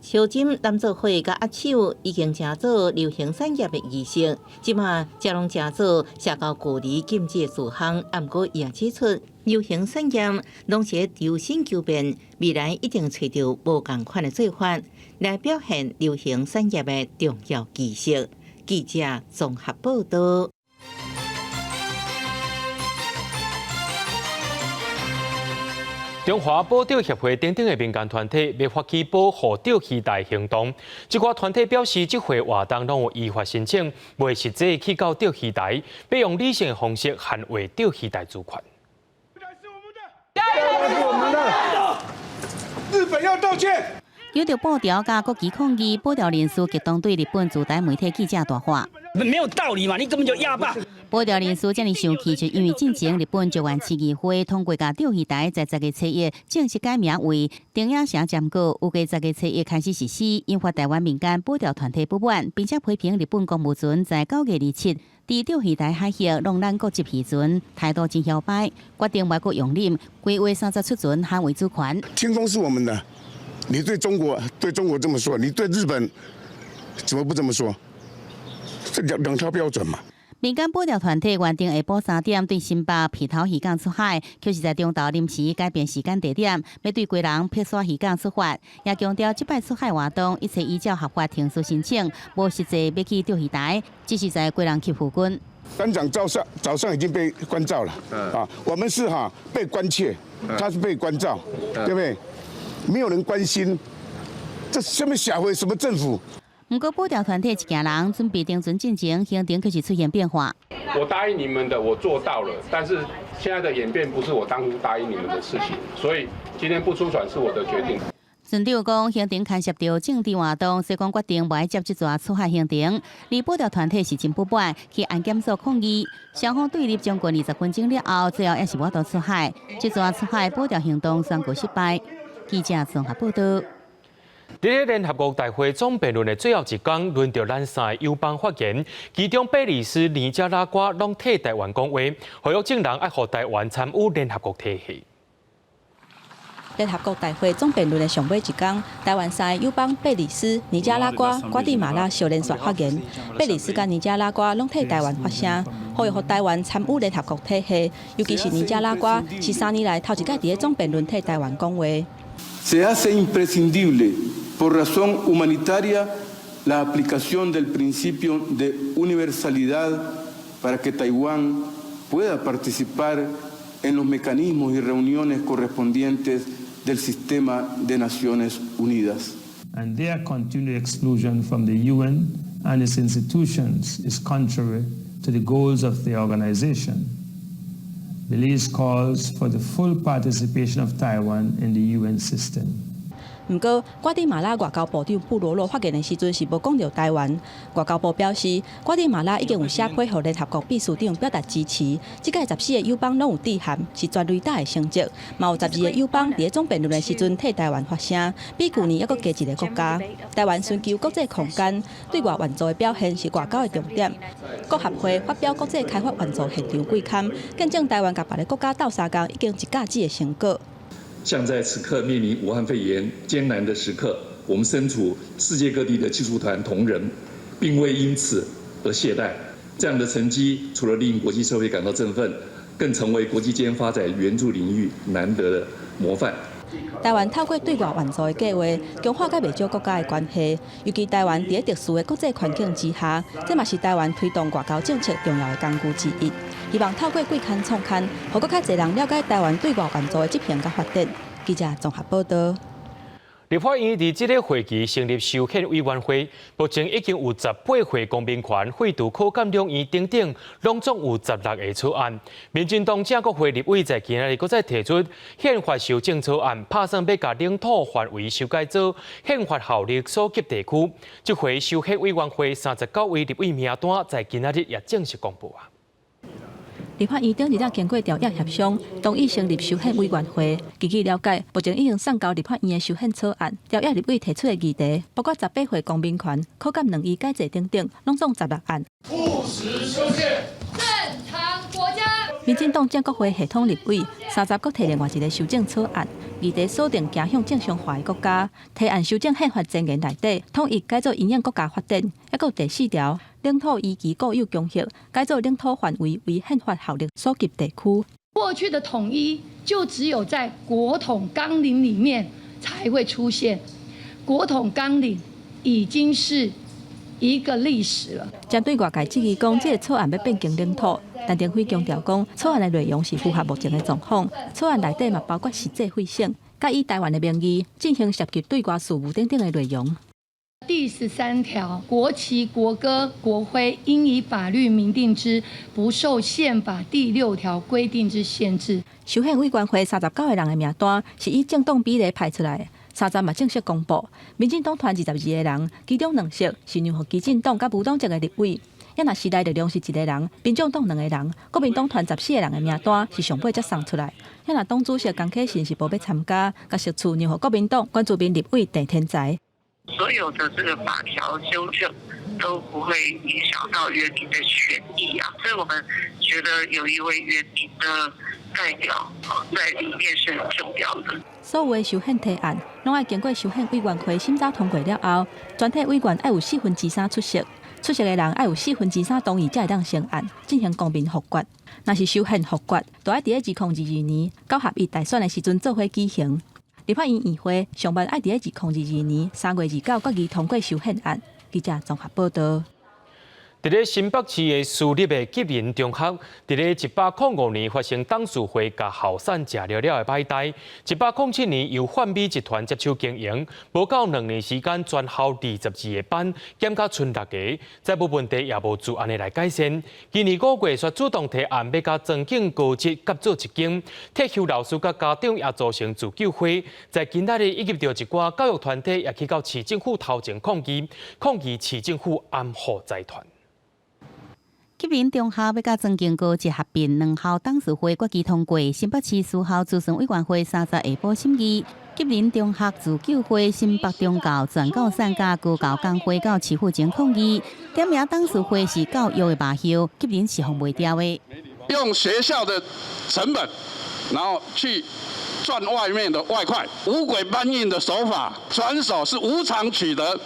小金男做伙甲握手已经正做流行产业的仪式，即马才拢正做社交距离禁止的事项。不过也指出，流行产业拢是求新求变，未来一定找到无同款的做法来表现流行产业的重要技术。记者综合报道。中华保钓协会等等的民间团体要发起保护钓鱼台行动，一寡团体表示，这回活动拢有依法申请，未实际去到钓鱼台，要用理性的方式捍卫钓鱼台主权。日本要道歉。有着保钓甲国旗抗议，保钓人士激动对日本自台媒体记者大话。没有道理嘛！你根本就哑巴。保钓人士这么生气，就因为进前日本石原市议会通过甲钓鱼台在10月7日正式改名为中央城站告，有个10月7日开始实施，引发台湾民间保钓团体不满，并且批评日本国务船在9月27日伫钓鱼台海域弄咱国籍渔船，态度真摇摆，决定外国用忍，规划30出船捍卫主权。天空是我们的，你对中国这么说，你对日本怎么不这么说？这两条标准嘛。民间保钓团体原定下晡3点对新北皮头渔港出海，却是在中昼临时改变时间地点，要对归人撇沙渔港出发。也强调这摆出海活动一切依照合法程序申请，无实际要去钓鱼台，只是在归人去附近。班长早上已经被关照了啊，我们是被关切，他是被关照，对不对？没有人关心，这什么社会什么政府？不过，保钓团体一家人准备定船进前，行程可是出现变化。我答应你们的，我做到了，但是现在的演变不是我当初答应你们的事情，所以今天不出船是我的决定。船长讲，行程牵涉到政治活动，所以讲决定不爱接这座出海行程。而保钓团体是真不满，去安检所抗议，双方对立将近20分钟了后，最后也是无法出海。这座出海保钓行动宣告失败。记者综合报道。在联合国大会总辩论的最后一天，轮到咱3个友邦发言，其中贝里斯、尼加拉瓜拢替台湾讲话，呼吁证人爱互台湾参与联合国体系。联合国大会总辩论的上尾一天，台湾3个友邦贝里斯、尼加拉瓜、瓜地马拉小连续发言。贝里斯甲尼加拉瓜拢替台湾发声，呼吁台湾参与联合国体系，尤其是尼加拉瓜是3年来头一届伫咧总辩论替台湾讲话。Se hace imprescindible, por razón humanitaria, la aplicación del principio de universalidad para que Taiwán pueda participar en los mecanismos y reuniones correspondientes del sistema de Naciones Unidas. And their continued exclusion from the UN and its institutions is contrary to the goals of the organization. Belize calls for the full participation of Taiwan in the UN system. 不过，瓜地马拉外交部长布罗洛发言的时阵是无讲到台湾。外交部表示，瓜地马拉已经有写批予联合国秘书长表达支持。这届14个友邦拢有致函，是全雷达的成绩。嘛有12个友邦伫总辩论的时阵替台湾发声，比去年还佫加一个国家。台湾寻求国际空间，对外援助的表现是外交的重点。国合会发表国际开发援助现场季刊，见证台湾甲别个国家斗相共已经一架子的成果。像在此刻面临武汉肺炎艰难的时刻，我们身处世界各地的技术团同仁，并未因此而懈怠。这样的成绩，除了令国际社会感到振奋，更成为国际间发展援助领域难得的模范。台湾透过对外援助的计划，强化甲袂少国家的关系，尤其台湾伫特殊的国际环境之下，这嘛是台湾推动外交政策重要的工具之一。希望透过季刊创刊，让更较侪人了解台湾对外援助的这片甲发展。记者综合报道。立法院伫这个会期成立修宪委员会，目前已经有18岁公民权废除考监两院等等，拢总有16个草案。民进党正国会立委在今仔日搁再提出宪法修正草案，打算要甲领土范围修改做宪法效力所及地区。这回修宪委员会39位立委名单在今仔日也正式公布啊。立法院顶日经过调阅协商，同意成立修宪委员会。据了解，目前已经送交立法院的修宪草案，调阅立委提出的议题，包括18岁公民权、考监2院改制等等，拢总16案。务实修宪，正常国家。民进党正国会系统立委30国提另外一个修正草案，议题锁定走向正常化的国家，提案修正宪法前言内底，统一改做营养国家法典，还有第4条。领土依其固有疆域，改造领土范围为宪法效力所及地区。过去的统一就只有在国统纲领里面才会出现，国统纲领已经是一个历史了。针对外界质疑讲，这个草案要变更领土，但丁辉强调讲，草案的内容是符合目前的状况。草案内底嘛包括实际废省，甲以台湾的名义进行涉及对外事务等等的内容。第13条，国旗、国歌、国徽应以法律明定之，不受宪法第6条规定之限制。修宪委员会39个人的名单是以政党比例排出来的，3站嘛正式公布。民进党团22个人，其中2席是让基进党甲无党籍的立委。也若时代力量是1个人，民众党2个人，国民党团14个人的名单是上尾才送出来。也若党主席江启臣是无要参加，甲释出让国民党关注民立委郑天才。所有的这个法条修正都不会影响到原民的权益啊，所以我们觉得有一位原民的代表在里面是很重要的。所有的修宪提案，拢要经过修宪委员会审查通过了后，全体委员要有3/4出席，出席的人要有3/4同意才会当成案，进行公民复决。若是修宪复决，就要伫2022年9合1大选的时阵做伙举行。立法院议会上班要伫2022年3月29决议通过修宪案。记者综合报道。伫咧新北市的私立的吉林中学，伫咧1805年发生董事会甲后产食了的歹代，1807年由泛美集团接手经营，无到2年时间全校22个班减到剩6个，在部问题也无自安的来改善。今年5月，却主动提案要甲庄敬高职合作一间，退休老师甲家长也组成自救会，在今仔日以及着一寡教育团体也去到市政府头前抗议市政府暗号财团。吉林中学要甲庄敬高职合并，2校董事会决议通过。新北市私校咨询委员会30下晡审议。吉林中学自救会、新北中教、全教产甲高教工会到市府前抗议，点名董事会是教育的马后，吉林是防袂掉的。用学校的成本，然后去赚外面的外快，五轨搬运的手法，转手是无偿取得，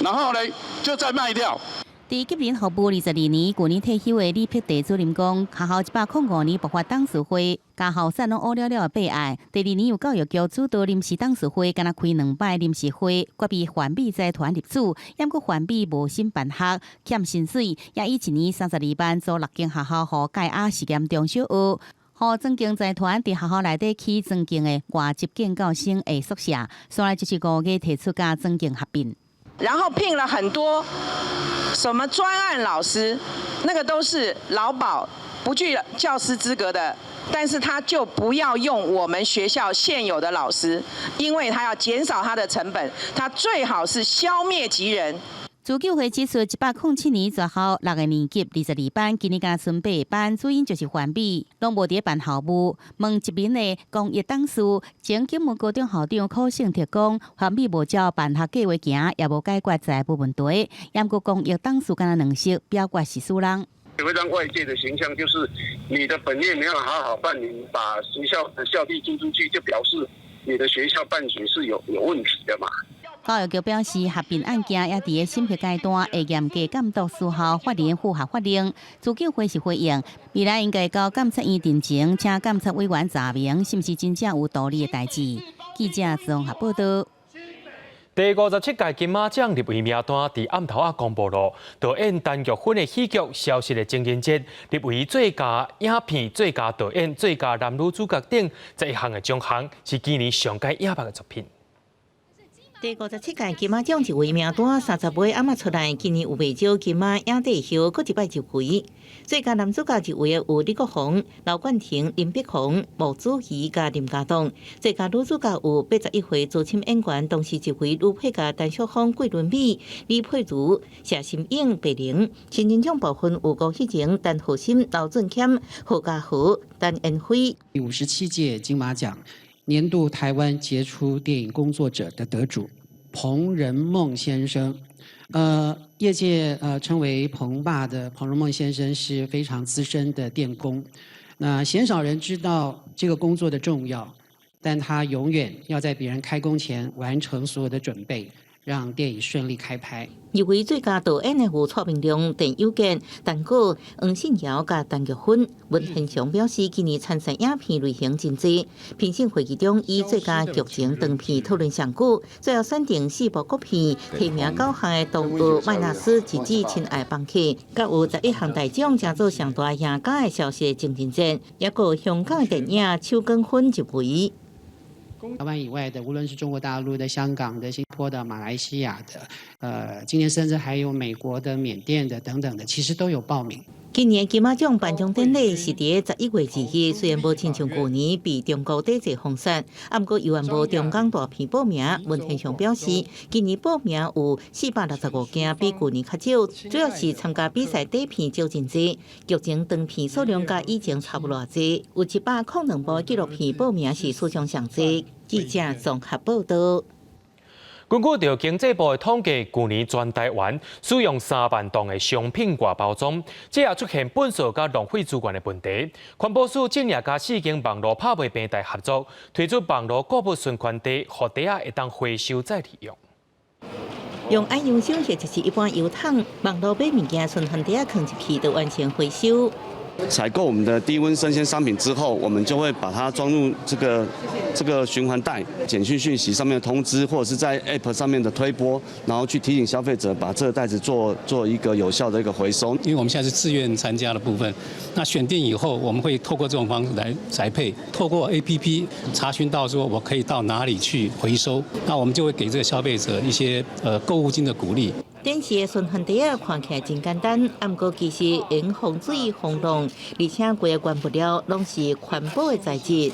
然后呢就再卖掉。伫吉林服务22年，去年退休的李碧地主任讲，学校1805年爆发董事会，甲后产拢乌了了的备案。第2年由教育局主导临时董事会，敢若开2摆临时会，决被环美财团入主，抑阁环美无心办学，欠薪水，也以1年32万租6间学校，予盖亚实验中小学。互庄敬财团伫学校内底起庄敬的外籍建教生的宿舍，所来就是5月提出甲庄敬合并。然后聘了很多什么专案老师，那个都是劳保不具教师资格的，但是他就不要用我们学校现有的老师，因为他要减少他的成本，他最好是消灭敌人。自救会指出，1807年全校6个年级22班，今年敢剩8班，主因就是环美，拢无伫办校务。问一名的公益董事，前警务高中校长柯胜铁讲，环美无照办学计划行，也无解决财务问题。抑过公益董事敢若2席，表决是输人。也会让外界的形象就是你的本业没有好好办理，把学校的校地租出去，就表示你的学校办学是有问题的嘛。教育局表示，合并案件也伫咧审核阶段，会严格监督私校法令符合法令。自救会是回应，未来应该到监察院定情，请监察委员查明是毋是真正有道理的代志。记者综合报道。第57届金马奖入围名单伫暗头公布了，导演陈玉芬的喜剧《消失的情人节》入围最佳影片、最佳导演、最佳男女主角等11项的奖项，是今年上届影后的作品。第57届金马奖一位名单30位暗出来，今年有袂少金马影帝后，搁一摆入围。最佳男主角一位有李国煌、刘冠廷、林柏宏、毛子怡甲林家栋。最佳女主角有81岁资深演员，同时一位女配角陈淑芳、桂纶镁、李佩如、谢心颖、白灵。新人奖部分有高希晴、陈浩心、刘俊谦、何家豪、陈恩辉。第57届金马奖年度台湾杰出电影工作者的得主彭仁梦先生，业界称为彭爸的彭仁梦先生是非常资深的电工，那鲜少人知道这个工作的重要，但他永远要在别人开工前完成所有的准备，让电影顺利开拍。入围最佳导演的有蔡明亮、陈友健、陈果、黄信尧甲陈玉芬。文天祥表示，今年参赛影片类型真多，评审会议中以最佳剧情长片讨论上久，最后选定4部国片，提名9项的《动物麦纳斯》、《一子亲爱访客》，甲有11项大奖，争做上大赢家的消息真真正，也有香港的电影《秋耕婚》入围。台湾以外的，无论是中国大陆的、香港的、新加坡的、马来西亚的，今年甚至还有美国的、缅甸的等等的，其实都有报名。今年金马奖颁奖典礼是伫11月2日，虽然无亲像旧年被中国抵制封杀，不过犹原无中港大片报名。文天祥表示，今年报名有465件，比旧年较少，主要是参加比赛底片少真多，剧情长片数量甲以前差不多多，有102部纪录片报名是史上上多。记者综合报道。根据着经济部的统计，去年全台湾使用3万吨的商品外包装，这也出现本数甲浪费资源的问题。环保署近年甲4间网络拍卖平台合作，推出网络购物存款地，互地下会当回收再利用。用爱用手或就是一般油桶，网络买物件存款地下放入去，就完全回收。采购我们的低温生鲜商品之后，我们就会把它装入这个循环袋，简讯讯息上面的通知，或者是在 App 上面的推播，然后去提醒消费者把这个袋子做一个有效的一个回收。因为我们现在是自愿参加的部分，那选定以后，我们会透过这种方式来宅配，透过 APP 查询到说我可以到哪里去回收，那我们就会给这个消费者一些购物金的鼓励。电视的循环地啊，看起来真简单，不过其实用防水、防浪，而且规个原物料拢是环保的材质。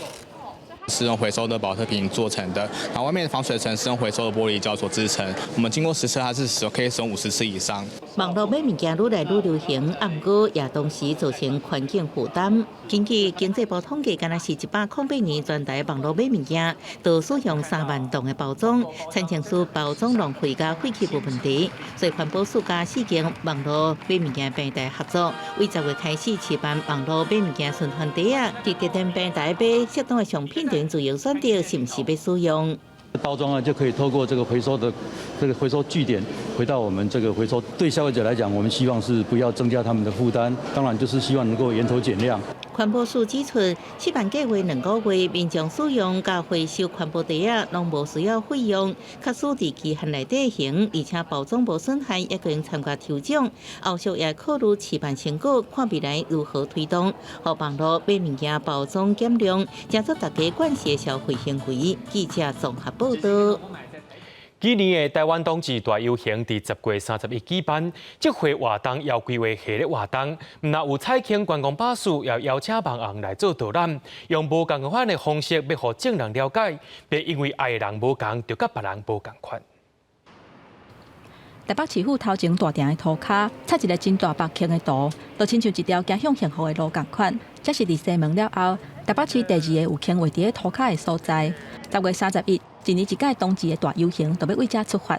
是用回收的保特瓶做成的，然后外面的防水层是用回收的玻璃胶所制成。我们经过实测，它是可以使用50次以上。网络买物件愈来愈流行，不过也同时造成环境负担。根据经济部统计，敢若是108年全台网络买物件，都使用3万吨的包装，产生出包装浪费甲废弃物问题。所以环保署甲4间网络买物件平台合作，为10月开始试办网络买物件循环地啊，伫特定平台买适当的商品。自由选择是不是要使用？包装呢就可以透过这个回收据点回到我们这个回收。对消费者来讲，我们希望是不要增加他们的负担，当然就是希望能够源头减量。环保署指出，试办计划2个月，民众使用甲回收环保袋啊，拢无需要费用，确实伫期限内底行，而且包装无损害，也可以参加抽奖。后续也考虑试办成果，看未来如何推动，互网络买物件包装减量，加速大家惯习消费行为。记者综合报道。今年的台湾冬季大游行伫10月31举办，这回活动要规划系列活动，若有采庆观光巴士，也邀请网红来做导览，用无共款的方式，要互众人了解，别因为爱的人无共，就甲别人无共款。台北市府头前大埕的涂骹，插一个真大北倾的图，就亲像一条走向幸福的路共款。这是伫西门了后，台北市第2个有倾画伫涂骹的所在。10月31日，一年一届冬季的大游行，就要为这出发。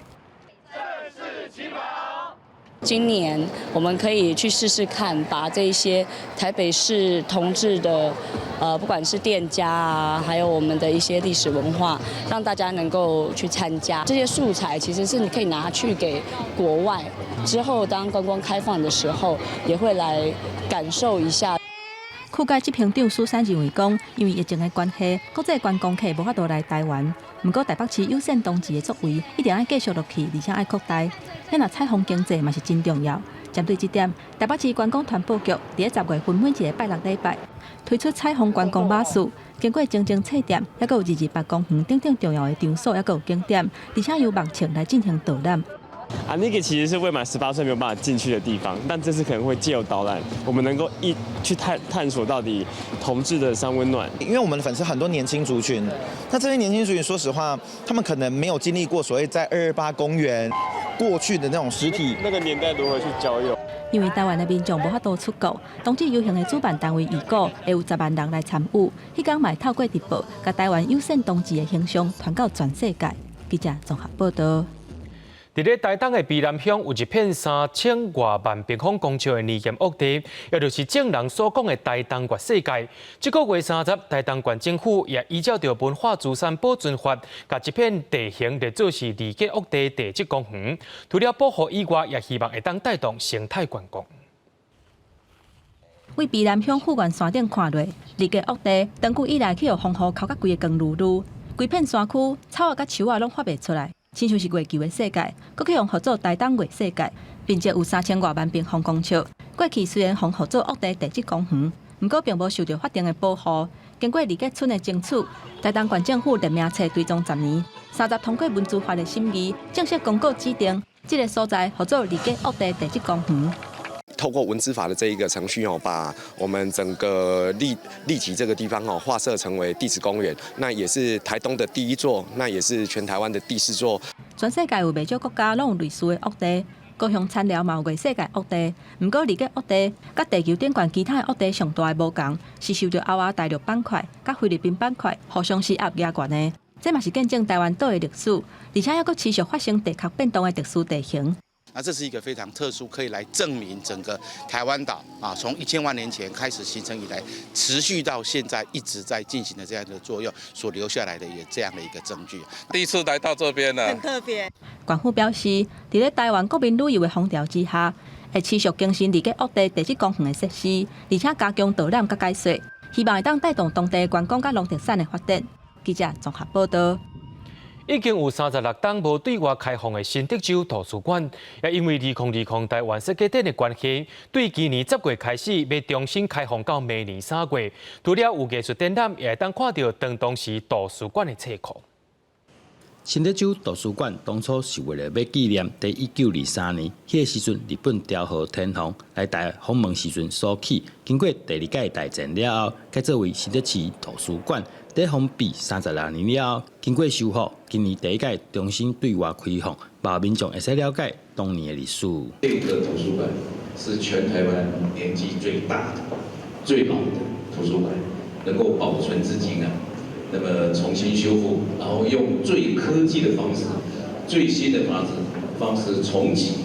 今年我们可以去试试看，把这些台北市同志的不管是店家啊，还有我们的一些历史文化，让大家能够去参加。这些素材其实是你可以拿去给国外，之后当观光开放的时候，也会来感受一下。区界执行长苏珊认为讲，因为疫情的关系，国际观光客无法度来台湾。不过台北市优先冬季的作为，一定要继续落去，而且要扩大。咱若彩虹经济嘛是真重要。针对这点，台北市观光团保局伫10月份每一个拜6礼拜推出彩虹观光巴士，经过整整测点，还有28公园等等重要的场所，还有景点，而且由目前来进行导览。那个其实是未满18岁没有办法进去的地方，但这次可能会借由导览，我们能够去探索到底同志的三温暖。因为我们的粉丝很多年轻族群，那这些年轻族群，说实话，他们可能没有经历过所谓在228公园过去的那种实体那个年代如何去交友。因为台湾的民众无法度出国，同志游行的主办单位预估会有10万人来参与。迄天嘛透过直播，甲台湾有线同志的形象传到全世界。记者综合报道。伫咧台东的卑南乡有一片3000多万平方公尺的泥岩沃地，也就是正人所讲的台东月世界。这个月30，台东县政府也依照着文化资产保存法，把这片地形列作是离隔沃地地质公园。除了保护以外，也希望会当带动生态观光。为卑南乡富源山顶看落，离隔沃地长久以来去互风雨扣甲规个光噜噜，规片山区草啊甲树啊拢发袂出来。亲像是月球的世界，搁去用合作台东月世界，并且有3000多万平方公尺。过去虽然用合作沃地地质公园，不过并无受到法定的保护。经过离隔村的争取，台东县政府任命册追踪10年，30通过文资法的审议，正式公告指定这个所在合作离隔沃地地质公园。透过文资法的这一个程序把我们整个立体这个地方划设成为地质公园，那也是台东的第1座，那也是全台湾的第4座。全世界有不少国家拢有类似的沃地，高雄产寮嘛有月世界沃地，不过离隔沃地甲地球顶悬其他的沃地上大的无同，是受到欧亚大陆板块甲菲律宾板块互相施压压悬的。这嘛是见证台湾岛的历史，而且还佫持续发生地壳变动的特殊地形。那这是一个非常特殊，可以来证明整个台湾岛从1000万年前开始形成以来，持续到现在一直在进行的这样的作用所留下来的也这样的一个证据。第一次来到这边了，很特别。县府表示，伫咧台湾国民旅游的风潮之下，会持续更新离隔沃地地质公园的设施，而且加强导览甲解说，希望会当带动当地观光甲农特产的发展。记者综合报道。已经有36栋无对外开放的新德州图书馆，也因为2020台湾世界展的关系，对今年10月开始要重新开放到明年3月。除了有艺术展览，也会当看到当时图书馆的册库。新德州图书馆当初是为了要纪念在1923年迄个时阵日本调和天皇来台访问时阵所起。经过第2届大战了后，改作为新德市图书馆。在封闭36年了后，经过修复，今年第1届重新对外开放，让民众会使了解当年的历史。这个图书馆是全台湾年纪最大的、最老的图书馆，能够保存至今那么重新修复，然后用最科技的方式、最新的方式重启、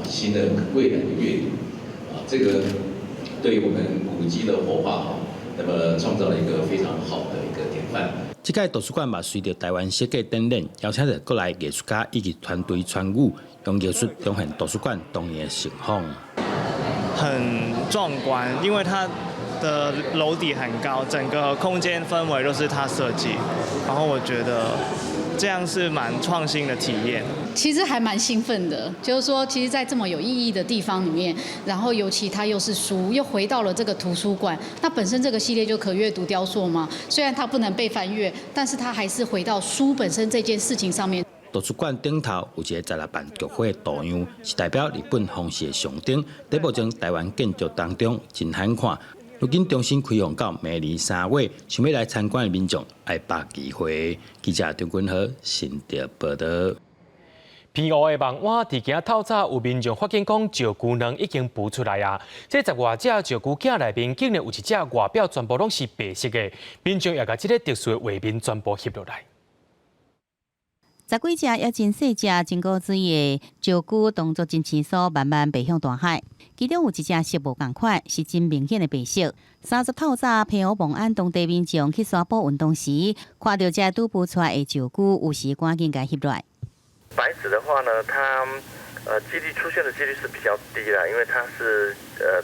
新的未来的阅读这个对我们古迹的活化那么创造了一个非常好的一个典范。这届图书馆嘛，随着台湾世界展览，邀请着国内艺术家以及团队参与，用艺术彰显图书馆当年的盛况。很壮观，因为它的楼底很高，整个空间氛围都是它设计，然后我觉得这样是蛮创新的体验。其实还蛮兴奋的，就是说，其实，在这么有意义的地方里面，然后尤其它又是书，又回到了这个图书馆。那本身这个系列就可阅读雕塑嘛，虽然它不能被翻阅，但是它还是回到书本身这件事情上面。图书馆顶头有一个16万菊花图样，是代表日本皇室的象征，在目前台湾建筑当中真罕看。如今重新开放到明年3月，想要来参观的民众爱把机会。记者张君和新竹报道。偏乌的梦蛙，伫今透早有民众发现讲石龟卵已经孵出来啊！这10外只石龟囝内面，竟然有一只外表全部拢是白色的，民众也把这个特殊的画面全部翕落来。10几只也真细只，经过水的石龟动作真清楚，慢慢爬向大海。其中有一只色无同款，是真明显的白色。30透早，澎湖澎安当地民众去沙坡运动时，看到这拄孵出来的石龟，有时赶紧甲翕落来。白纸的话呢，它几率出现的几率是比较低啦，因为它是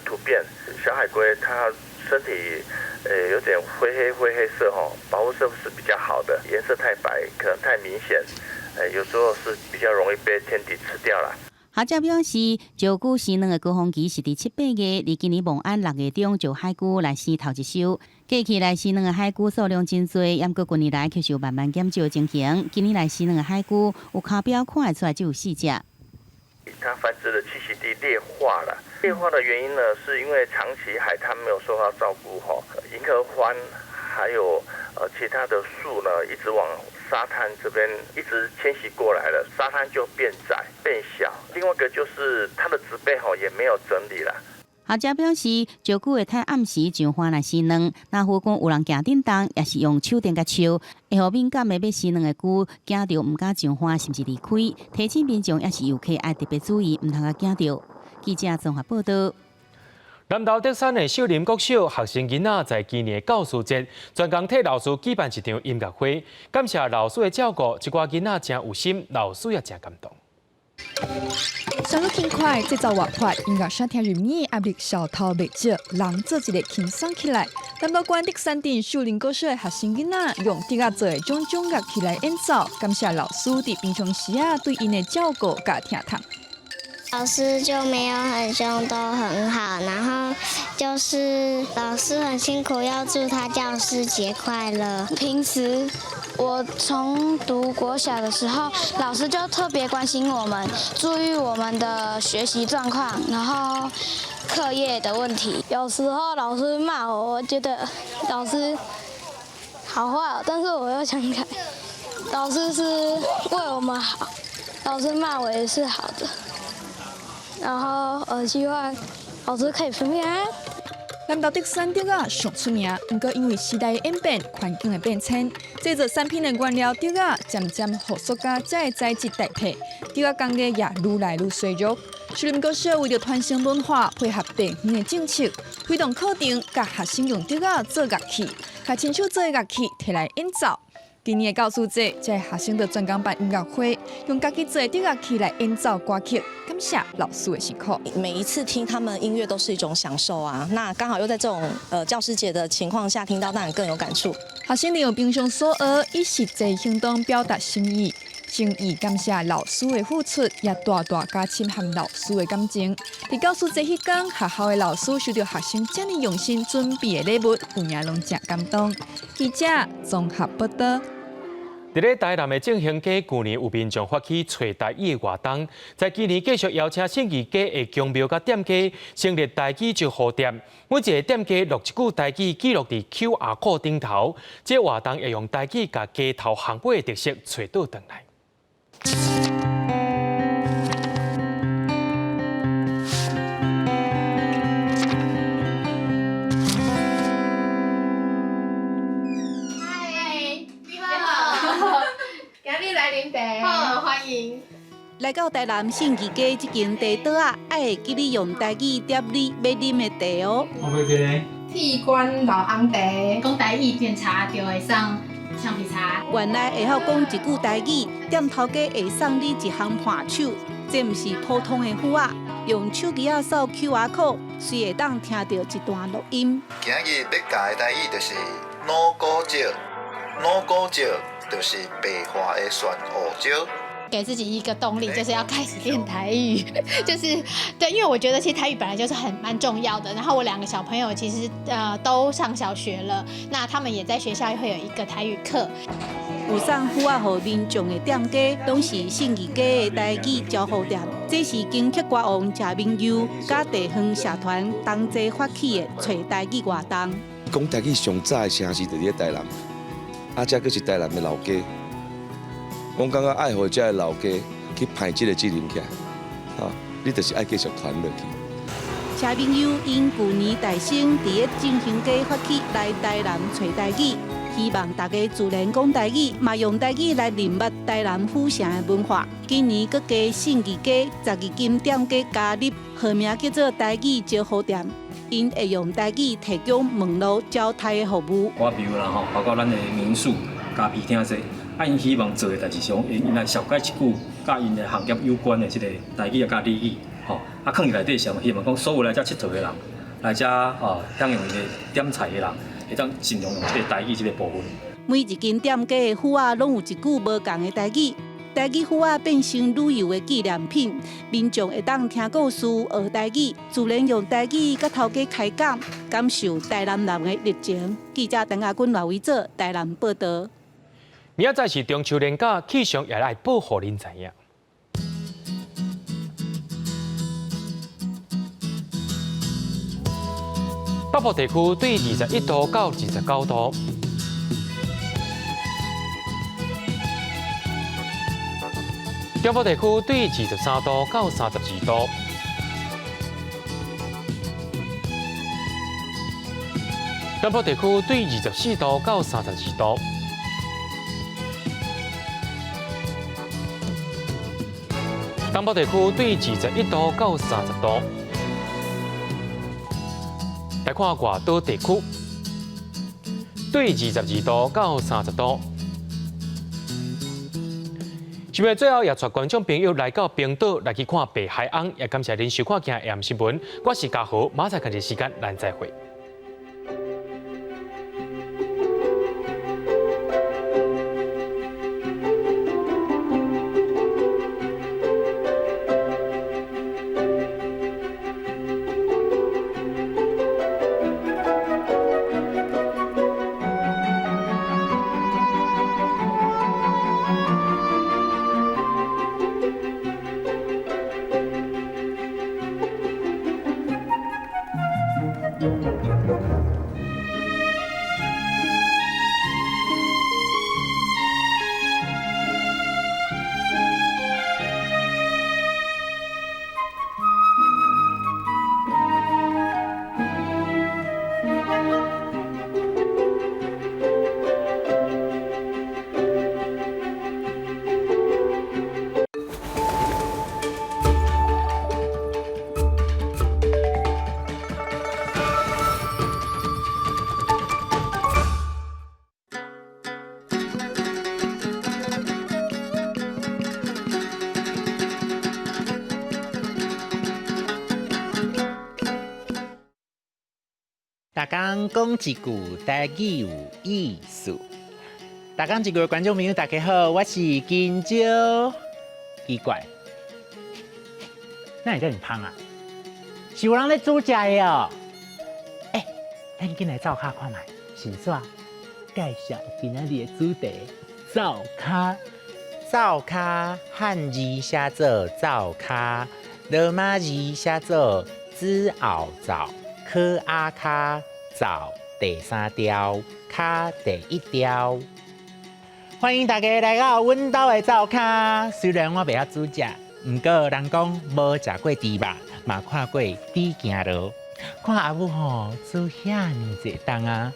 突变。小海龟它身体有点灰黑色保护色是比较好的，颜色太白可能太明显，有时候是比较容易被天敌吃掉啦。学者表示，石鼓新两个高峰期是伫7、8月，离今年望按6月中就海龟来生头一收。过去来生两个海龟数量真多，毋过近年来却是有慢慢减少的情形。今年来生两个海龟，有卡表看得出来就有4只。它繁殖的栖息地劣化了。劣化的原因呢，是因为长期海滩没有受到照顾银河欢还有其他的树呢，一直往沙滩这边一直迁徙过来了，沙滩就变窄变小。另外一个就是它的植被也没有整理了。学者表示，石鼓会太暗时上花来生卵，那如果有人行叮当，也是用手电甲笑，会互敏感的要生卵的龟惊到唔敢上花，甚至离开。提醒民众也是游客爱特别注意，唔通甲惊到。记者综合报道。南投德山的秀林国小学生囡仔在今年的教师节，专工替老师举办一场音乐会，感谢老师的照顾，一寡囡仔真有心，老师也真感动。收入轻快，节奏活泼，音乐声听入耳，压力小偷袂少，人做一个轻松起来。南投县德山镇秀林国小的学生囡仔用笛仔做的种种乐器来演奏，感谢老师伫平常时对因的照顾甲听堂。老师就没有很凶，都很好。然后就是老师很辛苦，要祝他教师节快乐。平时我从读国小的时候，老师就特别关心我们，注意我们的学习状况，然后课业的问题。有时候老师骂我，我觉得老师好坏，但是我又想起来，老师是为我们好，老师骂我也是好的。然后希望老师可以平安。南投德山竹仔上出名，不过因为时代的演变、环境的变迁，制作产品的原料竹仔渐渐互塑胶这个材质代替，竹仔工艺也愈来愈衰弱。秀林国小为了传承文化，配合地方的政策，推动课程，甲学生用竹仔做乐器，甲亲手做的乐器摕来演奏。今年的教师节，这学生的专工办音乐会，用家己做的乐器来演奏歌曲，感谢老师的辛苦。每一次听他们音乐都是一种享受啊！那刚好又在这种教师节的情况下听到，当然更有感触。学生利用平常所学，以实际行动表达心意。心意感谢老师的付出，也大大加深和老师的感情。在教师节迄天，学校的老师收到学生这么用心准备的礼物，有影拢真感动。记者综合报道。伫咧台南的正兴街，去年有民众发起找台语的活动，在今年继续邀请信义街的宫庙甲店家成立台语招呼店，每一个店家录一句台语记录伫 QR code 顶头，这活动会用台语甲街头巷尾的特色找倒转来。好，欢迎。来到台南信义街这间茶桌啊，爱会记你用台语点你要啉的茶哦。我要个铁观老红茶，讲台语点茶就会送橡皮擦。原来会晓讲一句台语，店头家会送你一项伴手，这不是普通的虎啊，用手机啊扫 QR code， 随会当听到一段录音。今日要教的台语就是脑骨石，脑骨石。就是白话的酸蚵椒，给自己一个动力，就是要开始练台语，就是对，因为我觉得其实台语本来就是蛮重要的。然后我2个小朋友其实都上小学了，那他们也在学校会有一个台语课。有送虎仔予民众的店家，拢是信义街的台语招呼店，这是金曲歌王谢明佑甲地方社团同齐发起的找台语活动。讲台语上早的城市就是咧台南。这佫是台南的老家，我感觉爱互这老家去排这个责任起来，你就是爱继续传落去。谢明佑因去年大生伫咧正兴街发起来台南找台语，希望大家自然讲台语，嘛用台语来认捌台南府城的文化。今年佮加信义街12间店家加入，号名叫做台语招呼店。因会用台语提供网络招待的服务。我比如啦吼，包括咱的民宿、咖啡厅这，因希望做的代志上，因来小解一句，甲因的行业有关的这个台语甲俚语，放入内底上，希望讲所有来遮佚佗的人，来遮享用伊的点菜的人，会当尽量用这个台语这个部分。每一间店家的虎仔拢有一句无同的台语。台语符啊变成旅游的纪念品，民众会当听故事、学台语，自然用台语甲头家开讲，感受台南人的热情。记者陈亚军、赖维做台南报道。明仔载是中秋连假，气象也来报互恁知影。北部地区对21度到29度。中部地区对23度到32度，南部地区对24度到32度，东部地区对21度到30度。来看外岛地区，对22度到30度。今日最后也带观众朋友来到冰岛来去看北海岸，也感谢您收看今日AM新闻，我是嘉豪，马上看这时间，咱再会。大家讲一句台语有意思。大家一句观众朋友，大家好，我是金蕉。奇怪，那你叫你胖啊？是有人在煮食的哦。咱进来灶卡看卖，是煞介绍今仔日的主题灶卡。灶卡汉字写做灶卡，罗马字写做子后灶。科阿卡灶第3条，卡第1条。欢迎大家来到阮家的灶卡。虽然我袂晓煮食，不过人讲无食过猪肉，嘛看过猪行路。看阿母吼煮遐尼济档啊，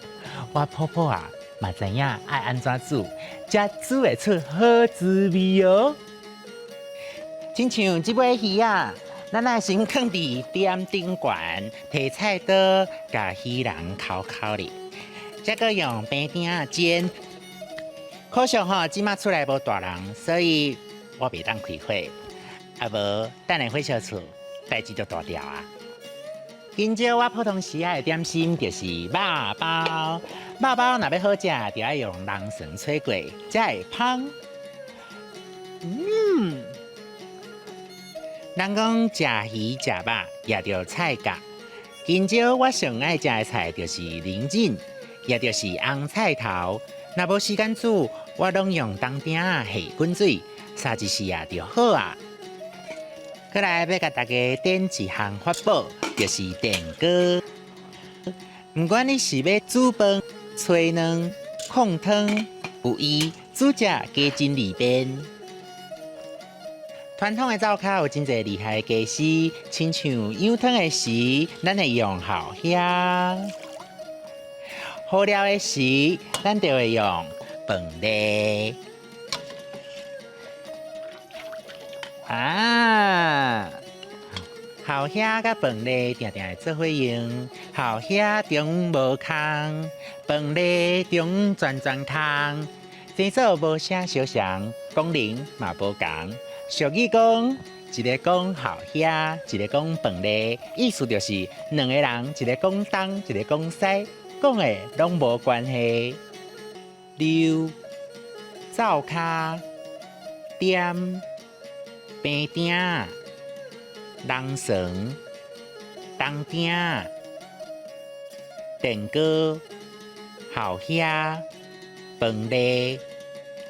我婆婆啊嘛知影爱安怎煮，才煮会出好滋味哦。亲像这尾鱼啊。咱来先放伫点顶悬，摕菜刀甲鱼人烤烤哩，再个用平鼎煎。可惜吼，即马厝内无大人，所以我袂当开火。啊无，等下火烧厝，代志就大条啊。今朝我普通时爱的点心就是肉包，肉包若要好食，就要用人参吹过，才会香。人讲食鱼食肉，也着菜甲。今朝我上爱食的菜就是菱仁，也就是红菜头。若无时间煮，我拢用当鼎下滚水，3一时啊就好啊。再来要甲大家点一项法宝，就是电锅。不管你是要煮饭、炊卵、控汤、有鱼、煮食加真利便。传统的灶卡有真侪厉害的技师，亲像养汤的时，咱会用后虾；好料的时，咱就会用饭粒。后虾甲饭粒定定会做伙用，后虾中无空，饭粒中全空，生做无啥相像，功能嘛无共。俗语讲，一个讲后虾，一个讲饭粒，意思就是两个人，一个讲东，一个讲西，讲的拢无关系。灶卡点、平鼎、人绳、东鼎、电锅、好兄、饭粒，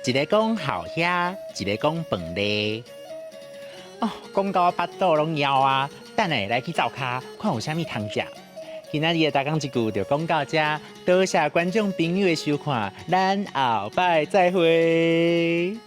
一个讲好兄，一个讲饭粒。哦，讲到我巴肚拢枵啊！等下来去灶骹看有啥物通食。今仔日的大讲一句就讲到这，多谢观众朋友的收看，咱后摆再会。